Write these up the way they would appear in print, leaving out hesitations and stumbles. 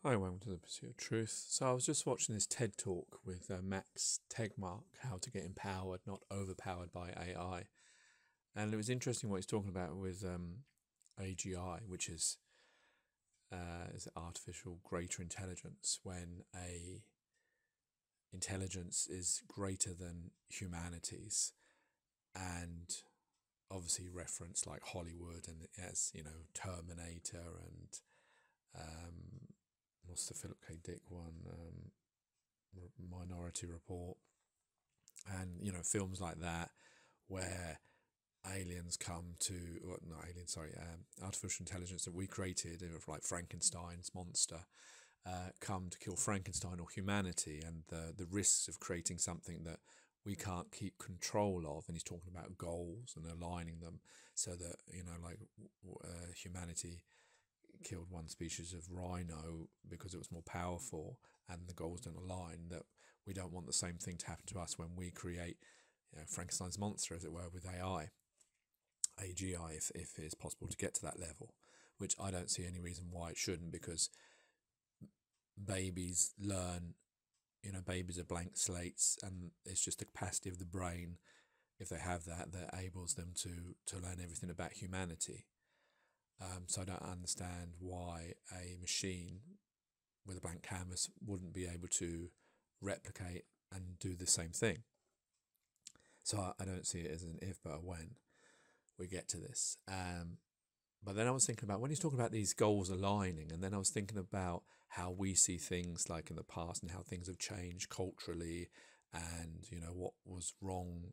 Hi, welcome to the Pursuit of Truth. So I was just watching this TED talk with Max Tegmark, how to get empowered, not overpowered by AI. And it was interesting what he's talking about with AGI, which is artificial greater intelligence, when a intelligence is greater than humanity's, and obviously reference like Hollywood and as Terminator and um, what's the Philip K. Dick one, Minority Report, and films like that where aliens come to, or not aliens, sorry, artificial intelligence that we created, like Frankenstein's monster, come to kill Frankenstein or humanity, and the risks of creating something that we can't keep control of. And he's talking about goals and aligning them so that humanity killed one species of rhino because it was more powerful, and the goals don't align, that we don't want the same thing to happen to us when we create Frankenstein's monster, as it were, with AGI, if it is possible to get to that level, which I don't see any reason why it shouldn't, because babies learn, babies are blank slates, and it's just the capacity of the brain, if they have that enables them to learn everything about humanity. So I don't understand why a machine with a blank canvas wouldn't be able to replicate and do the same thing. So I don't see it as an if but a when we get to this. But then I was thinking about, when he's talking about these goals aligning, and then I was thinking about how we see things like in the past and how things have changed culturally, and what was wrong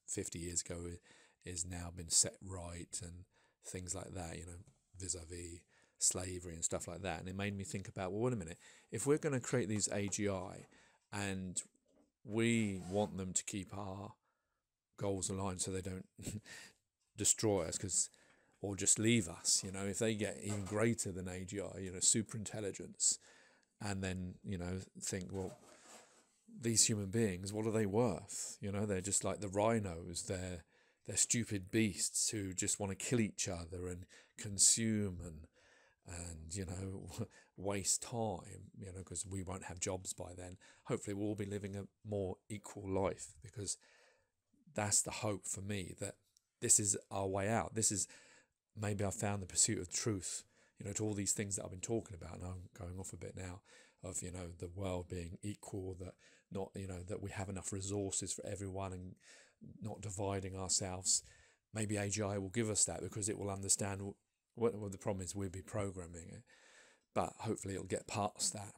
50 years ago is now been set right, and things like that, vis-a-vis slavery and stuff like that. And it made me think about, well, wait a minute, if we're going to create these AGI and we want them to keep our goals aligned so they don't destroy us, or just leave us, if they get even greater than AGI, super intelligence, and then, think, well, these human beings, what are they worth? They're just like the rhinos. They're stupid beasts who just want to kill each other and consume and waste time, because we won't have jobs by then. Hopefully we'll all be living a more equal life, because that's the hope for me, that this is our way out. This is, maybe I found the pursuit of truth, to all these things that I've been talking about, and I'm going off a bit now, of, the world being equal, that not, that we have enough resources for everyone and not dividing ourselves. Maybe AGI will give us that, because it will understand what the problem is. We'll be programming it, but hopefully it'll get past that,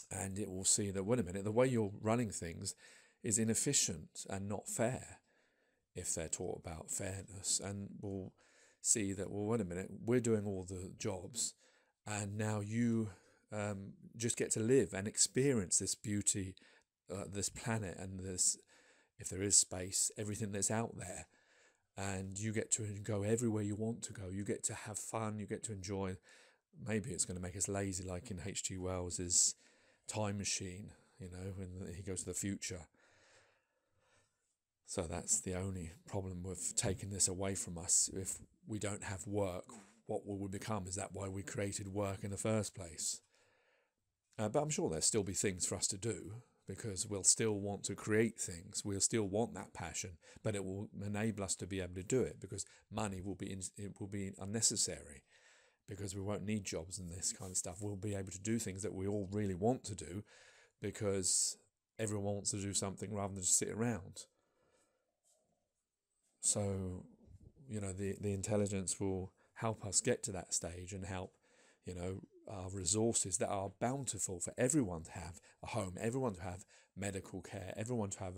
and it will see that, wait a minute, the way you're running things is inefficient and not fair, if they're taught about fairness. And we'll see that, well, wait a minute, we're doing all the jobs, and now you just get to live and experience this beauty, this planet, and this, if there is space, everything that's out there, and you get to go everywhere you want to go. You get to have fun, you get to enjoy. Maybe it's going to make us lazy, like in H.G. Wells's Time Machine, when he goes to the future. So that's the only problem with taking this away from us. If we don't have work, what will we become? Is that why we created work in the first place? But I'm sure there'll still be things for us to do, because we'll still want to create things. We'll still want that passion, but it will enable us to be able to do it, because money will be unnecessary, because we won't need jobs and this kind of stuff. We'll be able to do things that we all really want to do, because everyone wants to do something rather than just sit around. So, the intelligence will help us get to that stage, and help, our resources that are bountiful for everyone to have a home, everyone to have medical care, everyone to have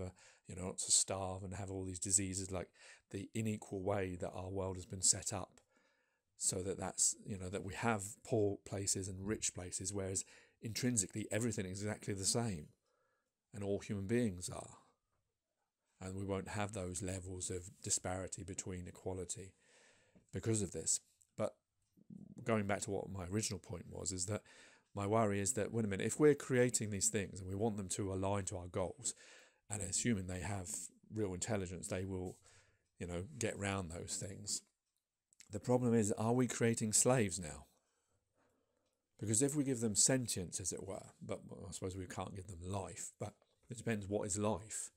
not to starve and have all these diseases, like the unequal way that our world has been set up. So that's, that we have poor places and rich places, whereas intrinsically everything is exactly the same, and all human beings are. And we won't have those levels of disparity between equality because of this. But going back to what my original point was, is that my worry is that, wait a minute, if we're creating these things and we want them to align to our goals, and assuming they have real intelligence, they will, get around those things. The problem is, are we creating slaves now? Because if we give them sentience, as it were, but I suppose we can't give them life, but it depends what is life.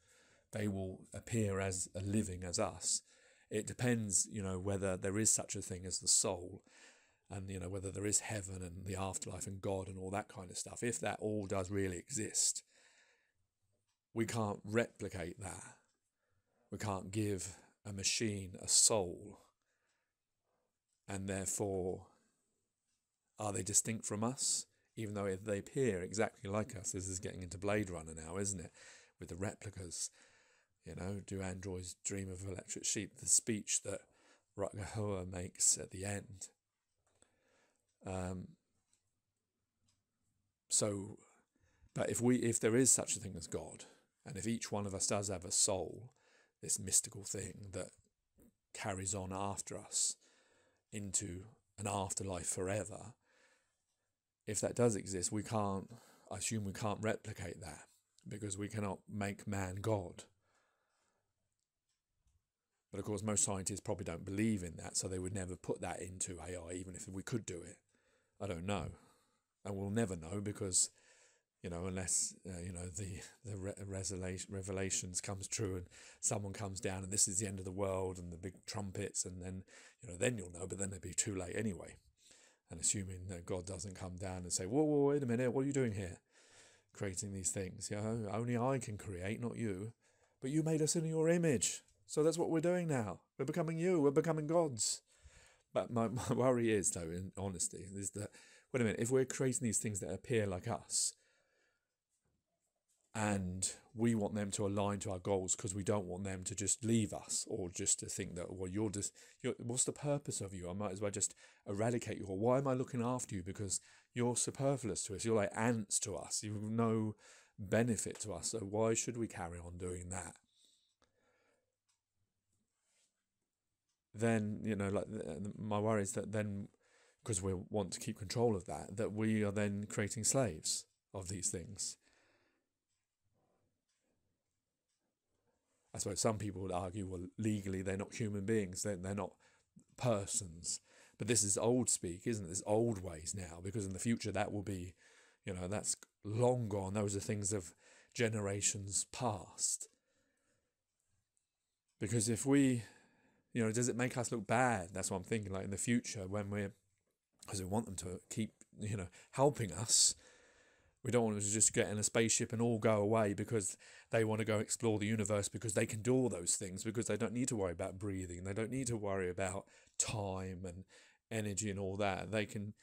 They will appear as a living as us. It depends, whether there is such a thing as the soul, and, whether there is heaven and the afterlife and God and all that kind of stuff. If that all does really exist, we can't replicate that. We can't give a machine a soul, and therefore, are they distinct from us? Even though they appear exactly like us. This is getting into Blade Runner now, isn't it? With the replicas. Do androids dream of electric sheep? The speech that Rutger Hauer makes at the end. But if there is such a thing as God, and if each one of us does have a soul, this mystical thing that carries on after us into an afterlife forever, if that does exist, I assume we can't replicate that, because we cannot make man God. But of course, most scientists probably don't believe in that, so they would never put that into AI, even if we could do it. I don't know. And we'll never know, because, unless, the revelations comes true and someone comes down and this is the end of the world and the big trumpets, and then, then you'll know, but then it'd be too late anyway. And assuming that God doesn't come down and say, whoa, wait a minute, what are you doing here? Creating these things, only I can create, not you. But you made us in your image. So that's what we're doing now. We're becoming you. We're becoming gods. But my worry is, though, in honesty, is that, wait a minute, if we're creating these things that appear like us, and we want them to align to our goals because we don't want them to just leave us, or just to think that, well, what's the purpose of you? I might as well just eradicate you. Or why am I looking after you? Because you're superfluous to us. You're like ants to us. You've no benefit to us. So why should we carry on doing that? Then, my worry is that then, because we want to keep control of that we are then creating slaves of these things. I suppose some people would argue, well, legally they're not human beings, they're not persons. But this is old speak, isn't it? This old ways now, because in the future that will be, that's long gone. Those are things of generations past. Because if we, does it make us look bad? That's what I'm thinking, like in the future, because we want them to keep, helping us. We don't want them to just get in a spaceship and all go away because they want to go explore the universe, because they can do all those things, because they don't need to worry about breathing. They don't need to worry about time and energy and all that. They can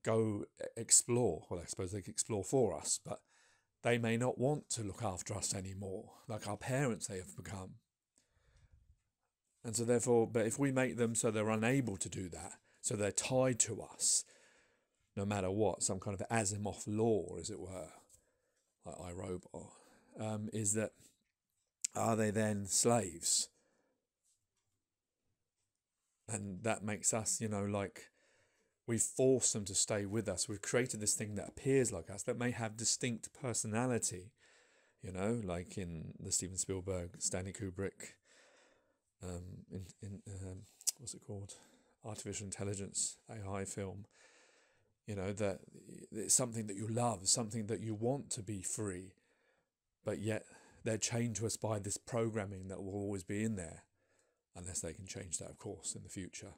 go explore. Well, I suppose they can explore for us, but they may not want to look after us anymore, like our parents they have become. And so therefore, but if we make them so they're unable to do that, so they're tied to us, no matter what, some kind of Asimov law, as it were, like iRobot, is that, are they then slaves? And that makes us, like, we force them to stay with us. We've created this thing that appears like us, that may have distinct personality, like in the Steven Spielberg, Stanley Kubrick, what's it called? Artificial intelligence, AI film. That it's something that you love, something that you want to be free, but yet they're chained to us by this programming that will always be in there, unless they can change that, of course, in the future,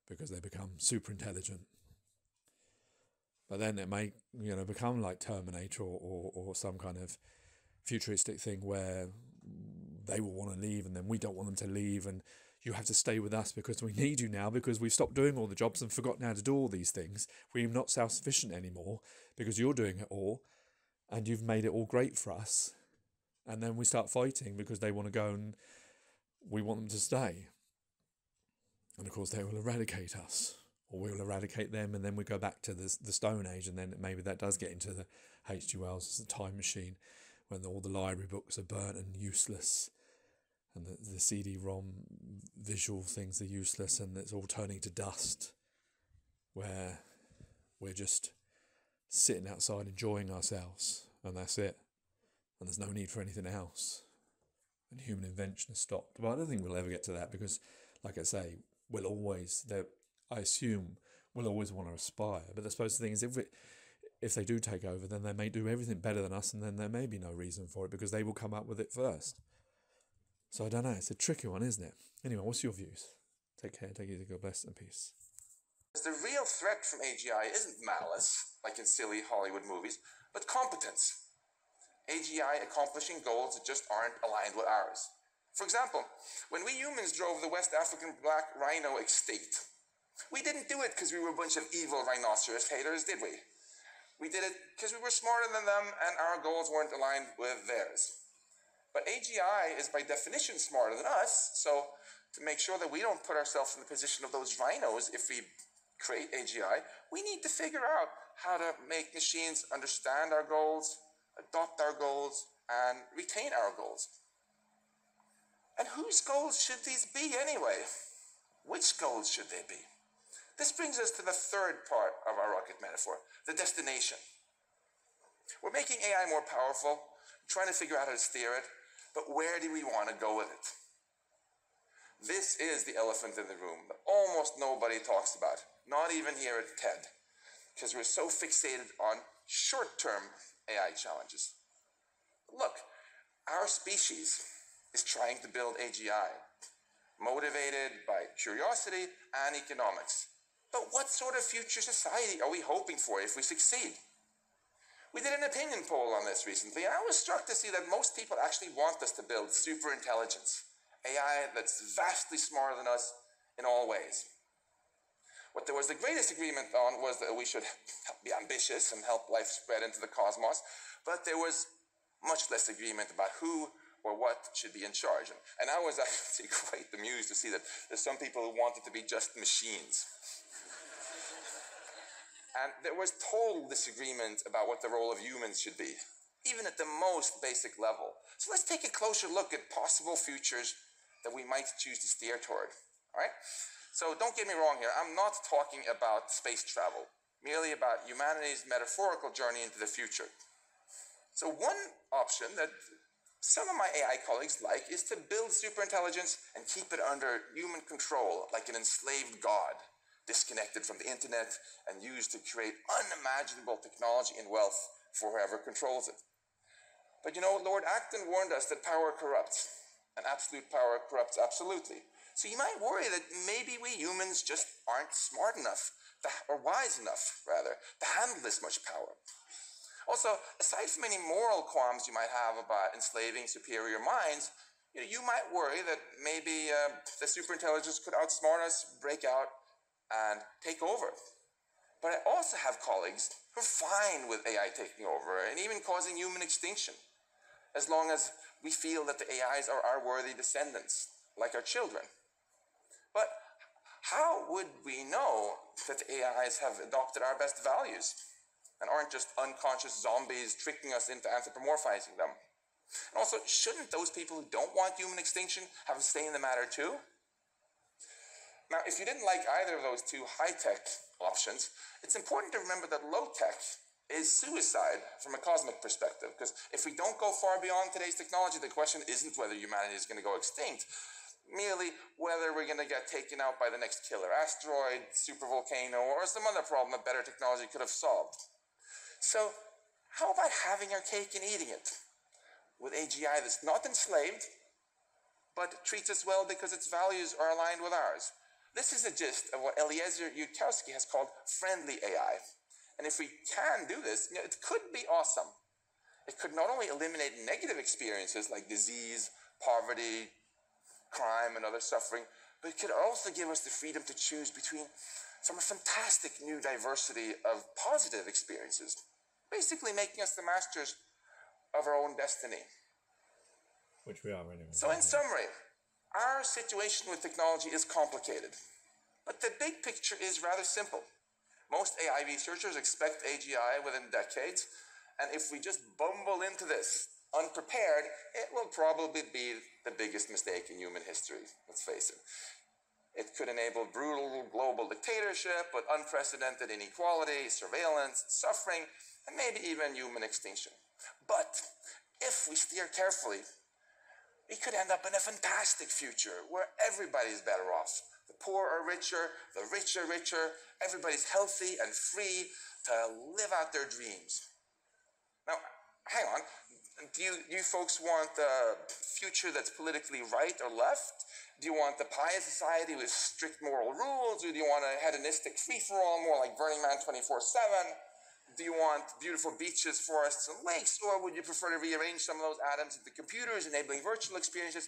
because they become super intelligent. But then it may, become like Terminator or some kind of futuristic thing where they will want to leave, and then we don't want them to leave, and you have to stay with us because we need you now, because we've stopped doing all the jobs and forgotten how to do all these things. We're not self-sufficient anymore because you're doing it all and you've made it all great for us. And then we start fighting because they want to go and we want them to stay. And of course they will eradicate us, or we will eradicate them, and then we go back to the Stone Age, and then maybe that does get into the H.G. Wells' The Time Machine, when all the library books are burnt and useless. And the CD-ROM visual things are useless, and it's all turning to dust, where we're just sitting outside enjoying ourselves, and that's it. And there's no need for anything else. And human invention has stopped. But I don't think we'll ever get to that, because, like I say, I assume will always want to aspire. But I suppose the thing is, if they do take over, then they may do everything better than us, and then there may be no reason for it because they will come up with it first. So I don't know. It's a tricky one, isn't it? Anyway, what's your views? Take care. Take it easy. God bless and peace. The real threat from AGI isn't malice, like in silly Hollywood movies, but competence. AGI accomplishing goals that just aren't aligned with ours. For example, when we humans drove the West African black rhino extinct, we didn't do it because we were a bunch of evil rhinoceros haters, did we? We did it because we were smarter than them and our goals weren't aligned with theirs. But AGI is by definition smarter than us, so to make sure that we don't put ourselves in the position of those rhinos if we create AGI, we need to figure out how to make machines understand our goals, adopt our goals, and retain our goals. And whose goals should these be anyway? Which goals should they be? This brings us to the third part of our rocket metaphor, the destination. We're making AI more powerful, trying to figure out how to steer it, but where do we want to go with it? This is the elephant in the room that almost nobody talks about, not even here at TED, because we're so fixated on short-term AI challenges. Look, our species is trying to build AGI, motivated by curiosity and economics. But what sort of future society are we hoping for if we succeed? We did an opinion poll on this recently, and I was struck to see that most people actually want us to build super intelligence, AI that's vastly smarter than us in all ways. What there was the greatest agreement on was that we should be ambitious and help life spread into the cosmos, but there was much less agreement about who or what should be in charge. And I was actually quite amused to see that there's some people who want it to be just machines. And there was total disagreement about what the role of humans should be, even at the most basic level. So let's take a closer look at possible futures that we might choose to steer toward, all right? So don't get me wrong here, I'm not talking about space travel, merely about humanity's metaphorical journey into the future. So one option that some of my AI colleagues like is to build superintelligence and keep it under human control, like an enslaved god, disconnected from the internet and used to create unimaginable technology and wealth for whoever controls it. But you know, Lord Acton warned us that power corrupts, and absolute power corrupts absolutely. So you might worry that maybe we humans just aren't smart enough, or wise enough, rather, to handle this much power. Also, aside from any moral qualms you might have about enslaving superior minds, you might worry that maybe the superintelligence could outsmart us, break out, and take over. But I also have colleagues who are fine with AI taking over and even causing human extinction, as long as we feel that the AIs are our worthy descendants, like our children. But how would we know that the AIs have adopted our best values and aren't just unconscious zombies tricking us into anthropomorphizing them? And also, shouldn't those people who don't want human extinction have a say in the matter too? Now, if you didn't like either of those two high-tech options, it's important to remember that low-tech is suicide from a cosmic perspective, because if we don't go far beyond today's technology, the question isn't whether humanity is going to go extinct, merely whether we're going to get taken out by the next killer asteroid, supervolcano, or some other problem that better technology could have solved. So how about having our cake and eating it with AGI that's not enslaved, but treats us well because its values are aligned with ours? This is the gist of what Eliezer Yudkowsky has called friendly AI. And if we can do this, it could be awesome. It could not only eliminate negative experiences like disease, poverty, crime, and other suffering, but it could also give us the freedom to choose from a fantastic new diversity of positive experiences, basically making us the masters of our own destiny. Which we are anyway. So in summary, our situation with technology is complicated, but the big picture is rather simple. Most AI researchers expect AGI within decades, and if we just bumble into this unprepared, it will probably be the biggest mistake in human history, let's face it. It could enable brutal global dictatorship with unprecedented inequality, surveillance, suffering, and maybe even human extinction. But if we steer carefully, we could end up in a fantastic future where everybody's better off. The poor are richer, the rich are richer, everybody's healthy and free to live out their dreams. Now, hang on. Do you folks want a future that's politically right or left? Do you want the pious society with strict moral rules? Or do you want a hedonistic free-for-all, more like Burning Man 24/7? Do you want beautiful beaches, forests, and lakes? Or would you prefer to rearrange some of those atoms into computers, enabling virtual experiences?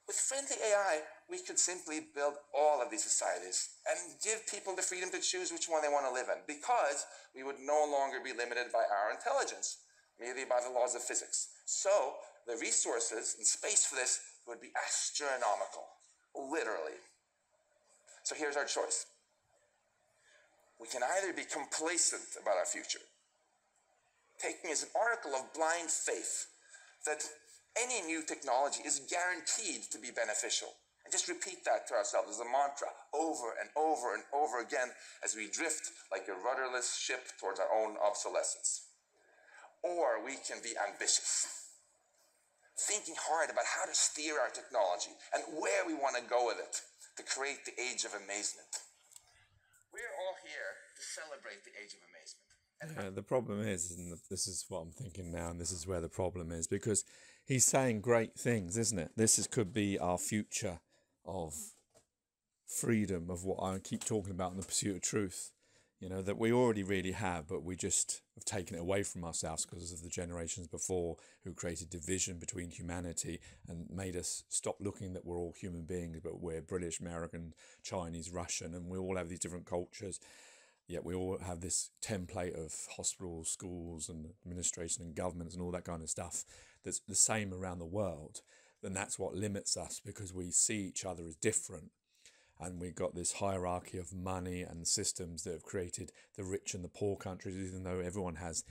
With friendly AI, we could simply build all of these societies and give people the freedom to choose which one they want to live in, because we would no longer be limited by our intelligence, merely by the laws of physics. So the resources and space for this would be astronomical, literally. So here's our choice. We can either be complacent about our future, taking as an article of blind faith that any new technology is guaranteed to be beneficial, and just repeat that to ourselves as a mantra over and over and over again as we drift like a rudderless ship towards our own obsolescence. Or we can be ambitious, thinking hard about how to steer our technology and where we want to go with it to create the age of amazement. We're all here to celebrate the age of amazement. Yeah, the problem is, and this is what I'm thinking now, and this is where the problem is, because he's saying great things, isn't it? Could be our future of freedom, of what I keep talking about in the pursuit of truth, that we already really have, but we just have taken it away from ourselves because of the generations before who created division between humanity and made us stop looking that we're all human beings, but we're British, American, Chinese, Russian, and we all have these different cultures. Yet we all have this template of hospitals, schools, and administration and governments and all that kind of stuff that's the same around the world. Then that's what limits us, because we see each other as different. And we've got this hierarchy of money and systems that have created the rich and the poor countries, even though everyone has.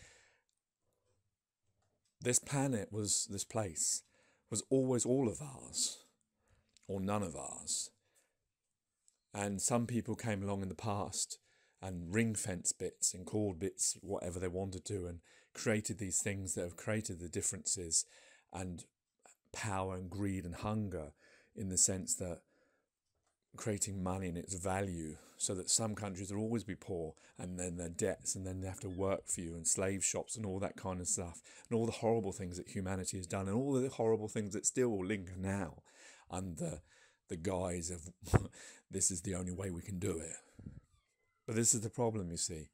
This place was always all of ours, or none of ours. And some people came along in the past and ring-fence bits and called bits whatever they wanted to, and created these things that have created the differences and power and greed and hunger, in the sense that creating money and its value, so that some countries will always be poor, and then their debts, and then they have to work for you, and slave shops and all that kind of stuff, and all the horrible things that humanity has done, and all the horrible things that still linger now under the guise of this is the only way we can do it. But this is the problem, you see,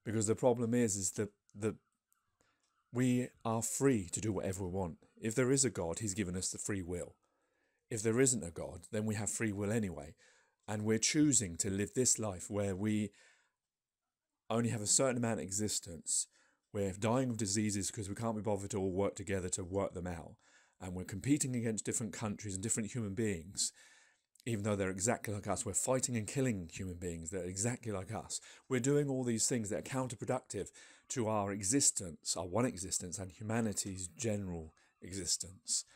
because the problem is that we are free to do whatever we want. If there is a God, he's given us the free will. If there isn't a God, then we have free will anyway. And we're choosing to live this life where we only have a certain amount of existence. We're dying of diseases because we can't be bothered to all work together to work them out. And we're competing against different countries and different human beings, even though they're exactly like us. We're fighting and killing human beings that are exactly like us. We're doing all these things that are counterproductive to our existence, our one existence, and humanity's general existence.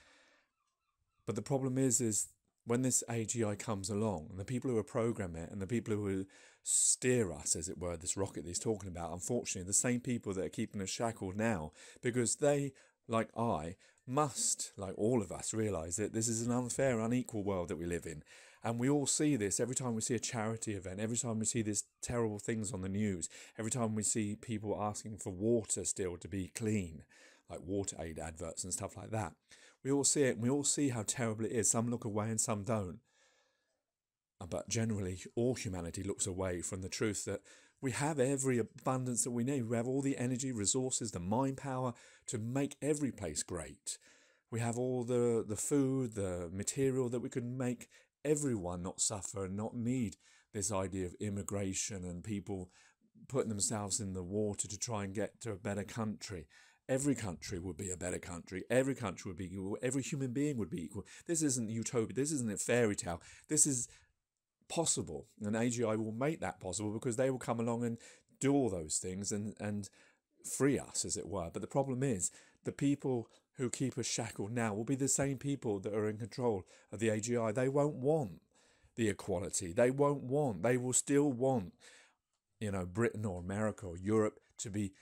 But the problem is when this AGI comes along, and the people who are programming it, and the people who steer us, as it were, this rocket that he's talking about, unfortunately, the same people that are keeping us shackled now, because they, like I, must, like all of us, realise that this is an unfair, unequal world that we live in. And we all see this every time we see a charity event, every time we see these terrible things on the news, every time we see people asking for water still to be clean, like water aid adverts and stuff like that. We all see it, and we all see how terrible it is. Some look away and some don't. But generally, all humanity looks away from the truth that we have every abundance that we need. We have all the energy, resources, the mind power to make every place great. We have all the food, the material that we can make everyone not suffer and not need this idea of immigration and people putting themselves in the water to try and get to a better country. Every country would be a better country. Every country would be equal. Every human being would be equal. This isn't utopia. This isn't a fairy tale. This is possible. And AGI will make that possible, because they will come along and do all those things and free us, as it were. But the problem is, the people who keep us shackled now will be the same people that are in control of the AGI. They won't want the equality. They will still want, Britain or America or Europe to be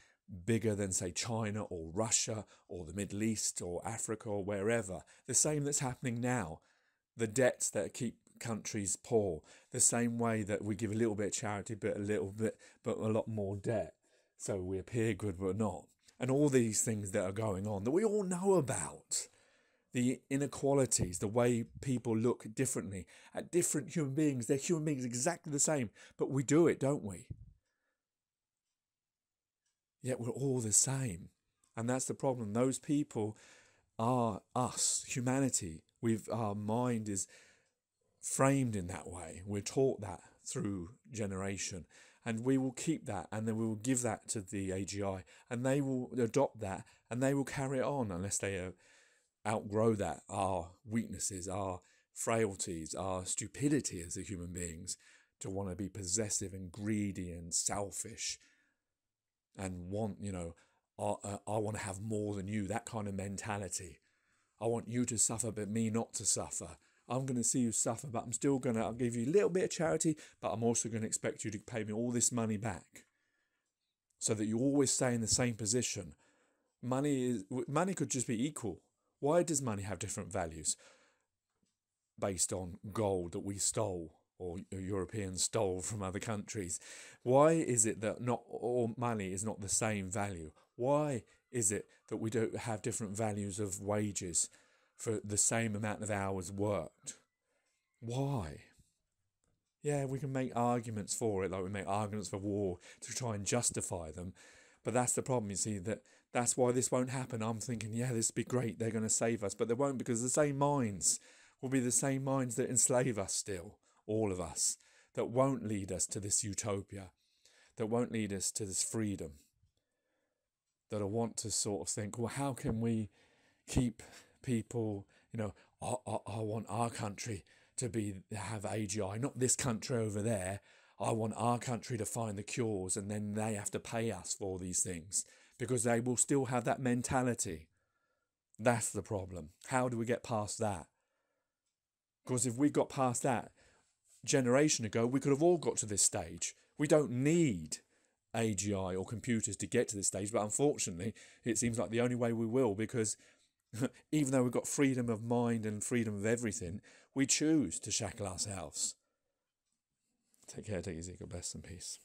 bigger than, say, China or Russia or the Middle East or Africa or wherever. The same that's happening now. The debts that keep countries poor. The same way that we give a little bit of charity, but a lot more debt. So we appear good, but not. And all these things that are going on that we all know about. The inequalities, the way people look differently at different human beings. They're human beings exactly the same, but we do it, don't we? Yet we're all the same. And that's the problem. Those people are us, humanity. Our mind is framed in that way. We're taught that through generation. And we will keep that, and then we will give that to the AGI, and they will adopt that, and they will carry it on unless they outgrow that, our weaknesses, our frailties, our stupidity as human beings, to want to be possessive and greedy and selfish and want, I want to have more than you, that kind of mentality. I want you to suffer, but me not to suffer. I'm going to see you suffer, but I'll give you a little bit of charity, but I'm also going to expect you to pay me all this money back so that you always stay in the same position. Money could just be equal. Why does money have different values based on gold that we stole or Europeans stole from other countries? Why is it that not all money is not the same value? Why is it that we don't have different values of wages for the same amount of hours worked? Why? Yeah, we can make arguments for it, like we make arguments for war to try and justify them. But that's the problem, you see, that's why this won't happen. I'm thinking, yeah, this would be great. They're going to save us. But they won't, because the same minds will be the same minds that enslave us still, all of us, that won't lead us to this utopia, that won't lead us to this freedom, that I want to sort of think, well, how can we keep people, I want our country to have AGI, not this country over there. I want our country to find the cures, and then they have to pay us for these things because they will still have that mentality. That's the problem. How do we get past that? Because if we got past that generation ago, we could have all got to this stage. We don't need AGI or computers to get to this stage, but unfortunately, it seems like the only way we will, because even though we've got freedom of mind and freedom of everything, we choose to shackle ourselves. Take care, take it easy, God bless and peace.